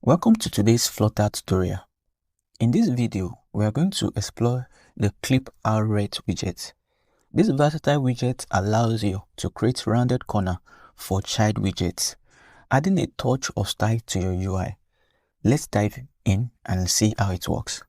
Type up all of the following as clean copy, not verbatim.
Welcome to today's Flutter tutorial. In this video, we are going to explore the ClipRRect widget. This versatile widget allows you to create rounded corner for child widgets, adding a touch of style to your UI. Let's dive in and see how it works.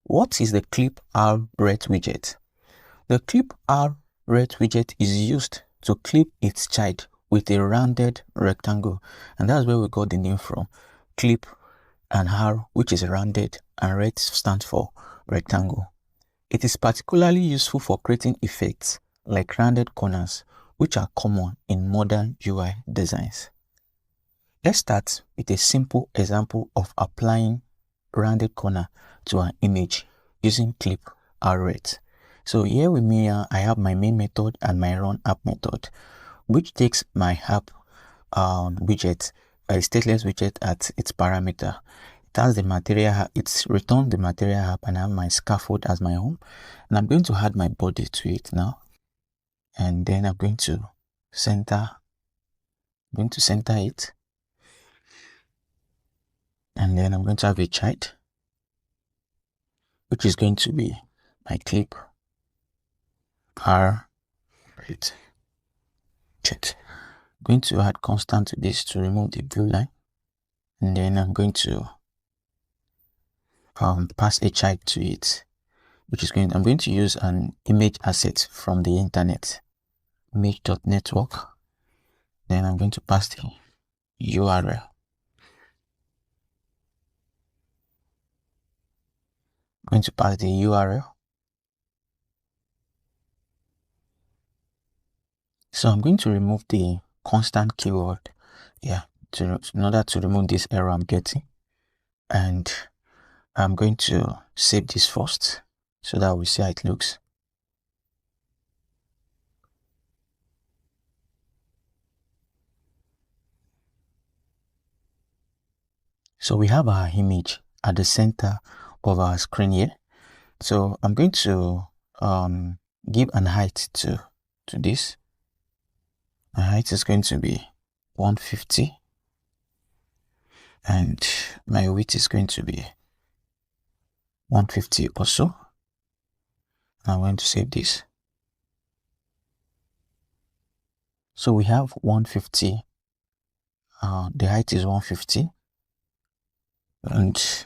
What is the ClipRRect widget? The ClipRRect widget is used to clip its child with a rounded rectangle, and that's where we got the name from. Clip and R, which is rounded, and rect stands for rectangle. It is particularly useful for creating effects like rounded corners, which are common in modern UI designs. Let's start with a simple example of applying rounded corner to an image using ClipRRect. So here with me, I have my main method and my run app method, which takes my app widget, a stateless widget at its parameter. It has the material, it's returned the material app, and I have my scaffold as my home. And I'm going to add my body to it now. And then I'm going to center it. And then I'm going to have a child, which is going to be my clip R. Right. Check. Going to add constant to this to remove the blue line, and then I'm going to pass a child to it, which is I'm going to use an image asset from the internet, image.network. Then I'm going to pass the URL. I'm going to pass the URL. So I'm going to remove the constant keyword, in order to remove this error I'm getting. And I'm going to save this first so that we see how it looks. So we have our image at the center of our screen here. So I'm going to give an height to this. My height is going to be 150, and my width is going to be 150 also. I'm going to save this. So we have 150. The height is 150, and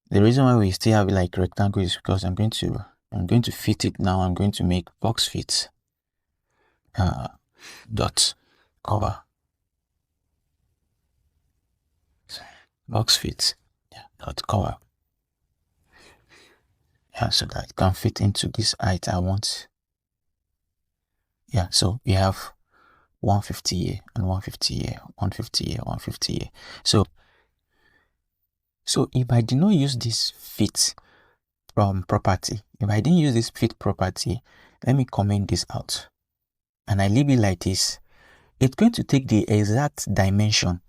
the reason why we still have it like rectangle is because I'm going to fit it now. I'm going to make box fit dot cover. Box fit dot cover. So that it can fit into this height I want. So we have 150 here and 150 here, 150 here, 150 here. So if I did not use this fit property, if I didn't use this fit property, let me comment this out, and I leave it like this. It's going to take the exact dimension,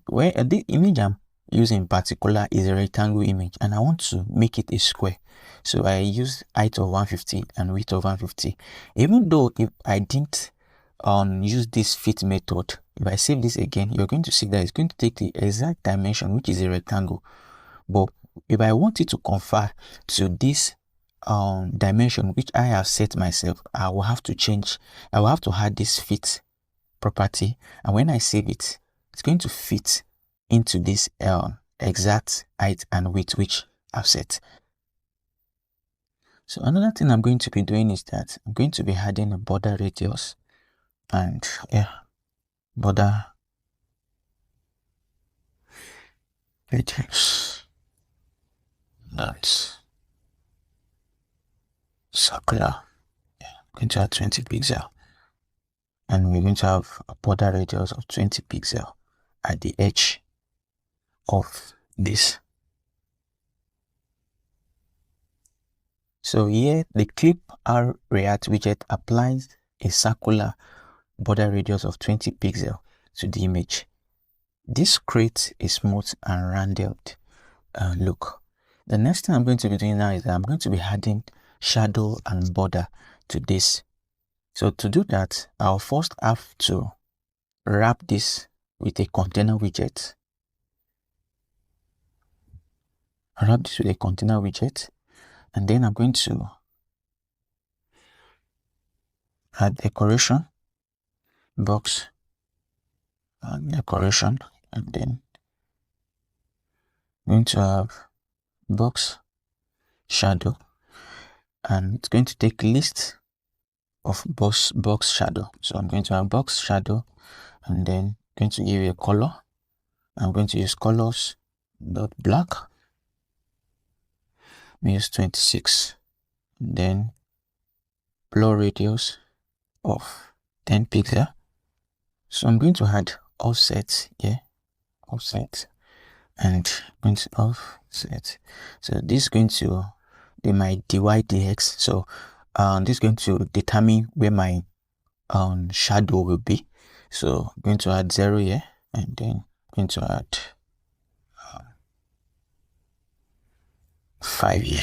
where the image I'm using in particular is a rectangle image, and I want to make it a square. So I use height of 150 and width of 150. Even though if I didn't use this fit method, if I save this again, you're going to see that it's going to take the exact dimension, which is a rectangle. But if I want it to convert to this dimension, which I have set myself, I will have to add this fit property, and when I save it, it's going to fit into this exact height and width which I've set. So another thing I'm going to be doing is that I'm going to be adding a border radius, and border radius, that's circular. I'm going to add 20 pixels, and we're going to have a border radius of 20 pixels at the edge of this. So here the ClipRRect widget applies a circular border radius of 20 pixels to the image. This creates a smooth and rounded look. The next thing I'm going to be doing now is that I'm going to be adding shadow and border to this. So to do that, I'll first have to wrap this with a container widget. wrap this with a container widget, and then I'm going to add decoration box and decoration, and then I'm going to have box shadow, and it's going to take list of box shadow. So I'm going to have box shadow, and then going to give it a color. I'm going to use colors dot black. Use 26, and then blur radius of 10 pixels. So I'm going to add offset here, offset, and going to offset. So this is going to be my dy dx. So this is going to determine where my shadow will be. So I'm going to add 0 here, and then going to add 5 here.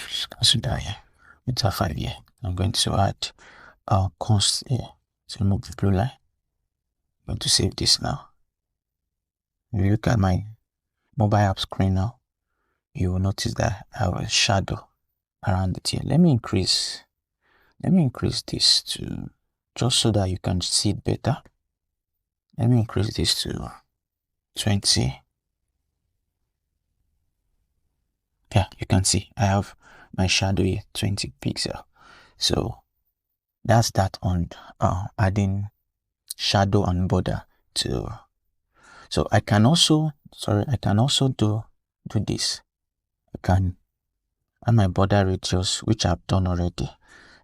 Just consider here. Enter 5 here. I'm going to add const here to remove the blue line. I'm going to save this now. If you look at my mobile app screen now, you will notice that I have a shadow around it here. Let me increase this to, just so that you can see it better. Let me increase this to 20. Yeah, you can see I have my shadow here, 20 pixels. So that's that on adding shadow and border to. So I can also do this. I can add my border radius, which I've done already.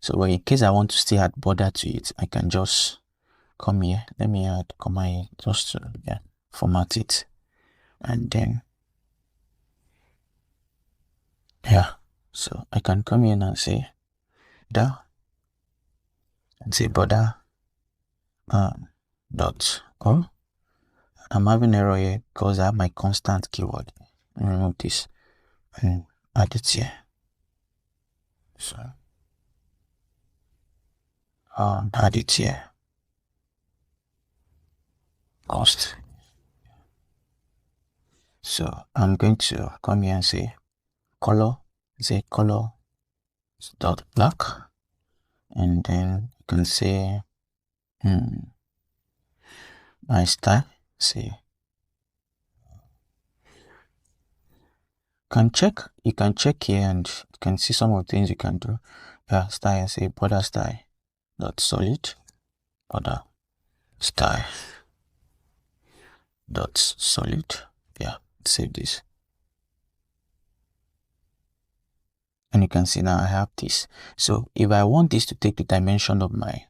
So in case I want to still add border to it, I can just come here. Let me add comma here just to format it, and then so I can come in and say border dot or I'm having error here because I have my constant keyword. Let me remove this and add it here. So add it here. Cost. So I'm going to come here and say color, color dot black, and then you can say my style. Say you can check here and you can see some of the things you can do. Style, say border style dot solid, border style dot solid. Save this, and you can see now I have this. So if I want this to take the dimension of my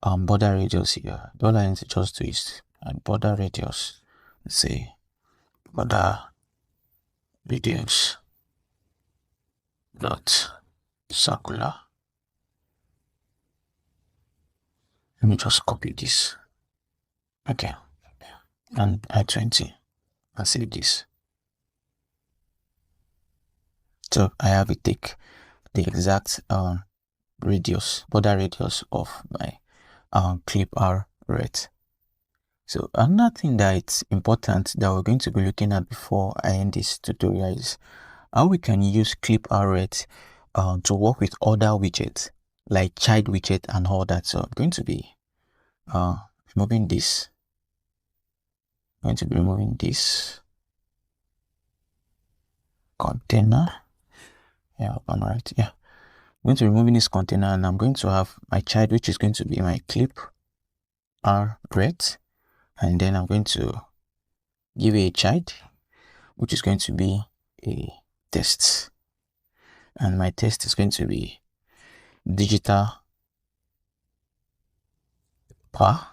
border radius here, all I need to just do is add border radius, say border radius dot circular. Let me just copy this, okay, and add 20 and save this. So I have it take the exact radius, border radius of my ClipRRect. So another thing that it's important that we're going to be looking at before I end this tutorial is how we can use ClipRRect to work with other widgets like child widget and all that. So I'm going to be removing this. I'm going to be removing this container. I'm going to be removing this container, and I'm going to have my child, which is going to be my ClipRRect, and then I'm going to give it a child, which is going to be a test, and my test is going to be digital power.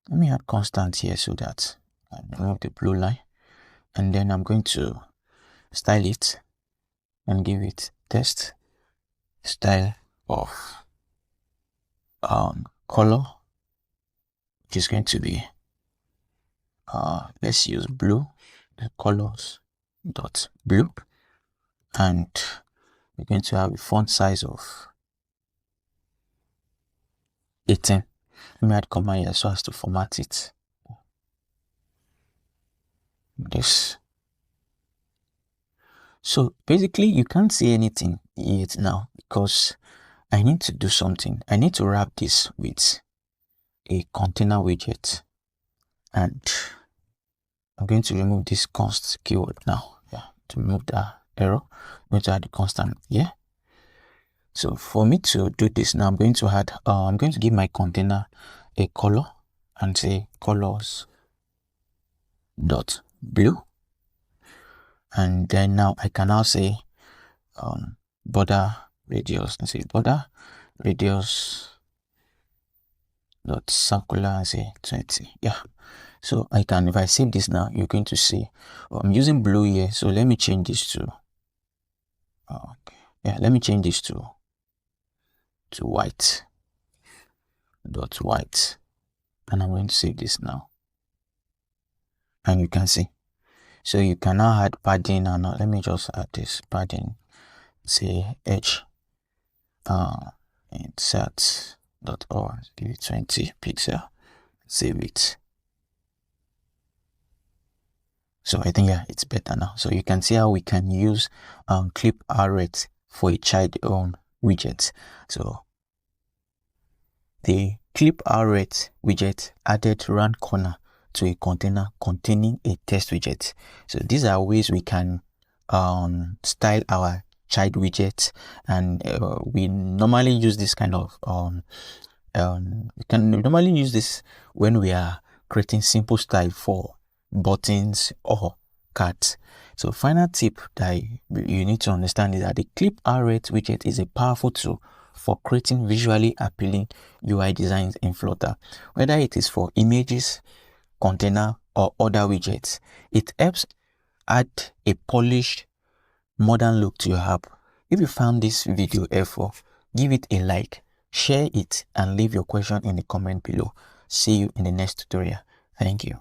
Let me add constant here so that I remove the blue line, and then I'm going to style it and give it test style of color, which is going to be let's use blue, the colors dot blue, and we're going to have a font size of 18. Let me add comma here so as to format it. This So basically you can't see anything yet now because I need to do something. I need to wrap this with a container widget, and I'm going to remove this const keyword now. Yeah, to remove the error, I'm going to add the constant. Yeah. So for me to do this now, I'm going to give my container a color and say colors dot blue, and then now I can now say border radius and say border radius dot circular and say 20. Yeah. So I can, if I save this now, you're going to see I'm using blue here. So let me change this to okay. Yeah, let me change this to white dot white, and I'm going to save this now, and you can see. So you can now add padding, and let me just add this padding, say edge insert dot or give it 20 pixel, save it. So I think, yeah, it's better now. So you can see how we can use ClipRRect for a child own widget. So the ClipRRect widget added round corner to a container containing a test widget. So these are ways we can style our child widget, and we normally use this kind of we can normally use this when we are creating simple style for buttons or cards. So final tip that you need to understand is that the ClipRRect widget is a powerful tool for creating visually appealing UI designs in Flutter. Whether it is for images, container, or other widgets, it helps add a polished, modern look to your app. If you found this video helpful, give it a like, share it, and leave your question in the comment below. See you in the next tutorial. Thank you.